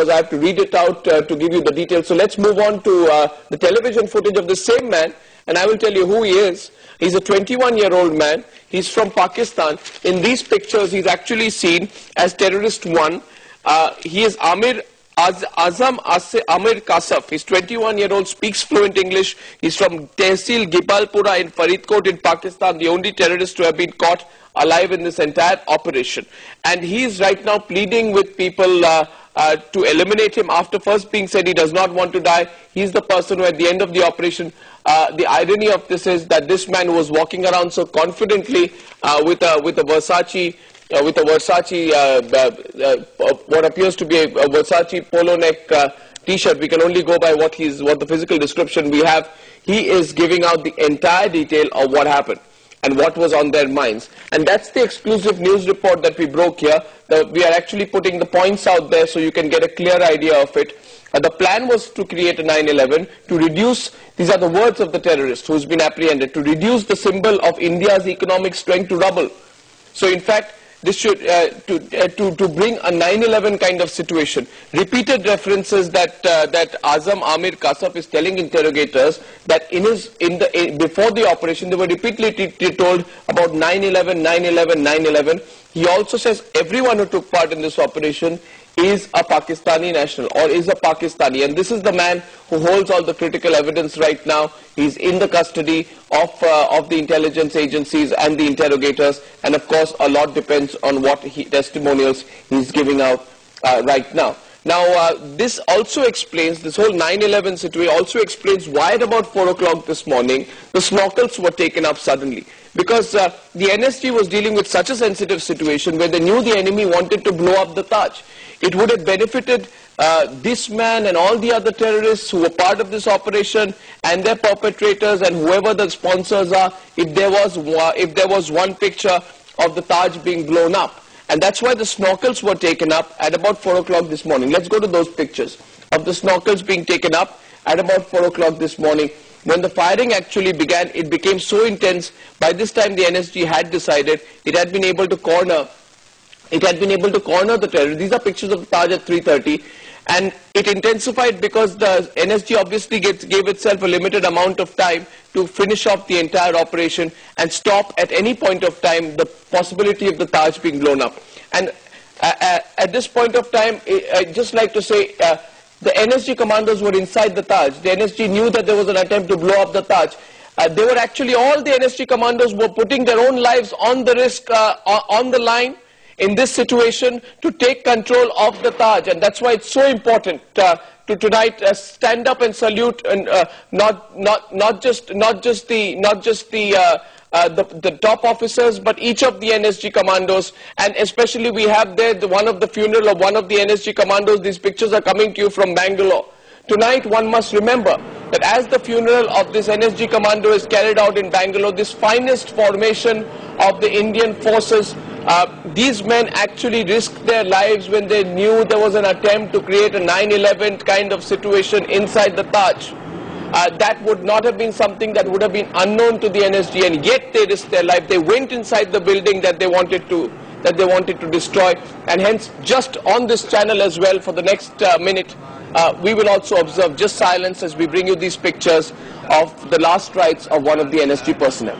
because I have to read it out to give you the details. So let's move on to the television footage of the same man, and I will tell you who he is. He's a 21-year-old man. He's from Pakistan. In these pictures, he's actually seen as terrorist 1. He is Amir Kasaf. He's 21-year-old, speaks fluent English. He's from Tehsil Gipalpura in Faridkot in Pakistan, the only terrorist to have been caught alive in this entire operation. And he is right now pleading with people to eliminate him after first being said he does not want to die. He's the person who at the end of the operation, the irony of this is that this man who was walking around so confidently with a Versace what appears to be a Versace polo neck t-shirt. We can only go by what the physical description we have. He is giving out the entire detail of what happened and what was on their minds. And that's the exclusive news report that we broke here. We are actually putting the points out there so you can get a clear idea of it. The plan was to create a 9/11 to reduce, these are the words of the terrorist who's been apprehended, to reduce the symbol of India's economic strength to rubble. So in fact, this should to bring a 9/11 kind of situation. Repeated references that Azam Amir Kasaf is telling interrogators that before the operation they were repeatedly told about 9/11, 9/11, 9/11. He also says everyone who took part in this operation is a Pakistani national or is a Pakistani, and this is the man who holds all the critical evidence right now. He's in the custody of the intelligence agencies and the interrogators, and of course a lot depends on what testimonials he's giving out right now. Now this also explains, this whole 9/11 situation also explains why at about 4 o'clock this morning the snorkels were taken up suddenly. Because the NSG was dealing with such a sensitive situation where they knew the enemy wanted to blow up the Taj. It would have benefited this man and all the other terrorists who were part of this operation and their perpetrators and whoever the sponsors are if there was one picture of the Taj being blown up. And that's why the snorkels were taken up at about 4 o'clock this morning. Let's go to those pictures of the snorkels being taken up at about 4 o'clock this morning. When the firing actually began, it became so intense. By this time, the NSG had decided it had been able to corner the terrorists. These are pictures of the Taj at 3:30, and it intensified because the NSG obviously gave itself a limited amount of time to finish off the entire operation and stop at any point of time the possibility of the Taj being blown up. And at this point of time, I'd just like to say, the NSG commandos were inside the Taj. The NSG knew that there was an attempt to blow up the Taj. They were actually, all the NSG commandos were putting their own lives on the risk, on the line in this situation to take control of the Taj. And that's why it's so important to tonight stand up and salute, and not just the top officers, but each of the NSG commandos. And especially we have there one of the funeral of one of the NSG commandos. These pictures are coming to you from Bangalore. Tonight one must remember that as the funeral of this NSG commando is carried out in Bangalore, this finest formation of the Indian forces, these men actually risked their lives when they knew there was an attempt to create a 9/11 kind of situation inside the Taj. That would not have been something that would have been unknown to the NSG, and yet they risked their life. They went inside the building that they wanted to destroy, and hence just on this channel as well for the next minute, we will also observe just silence as we bring you these pictures of the last rites of one of the NSG personnel.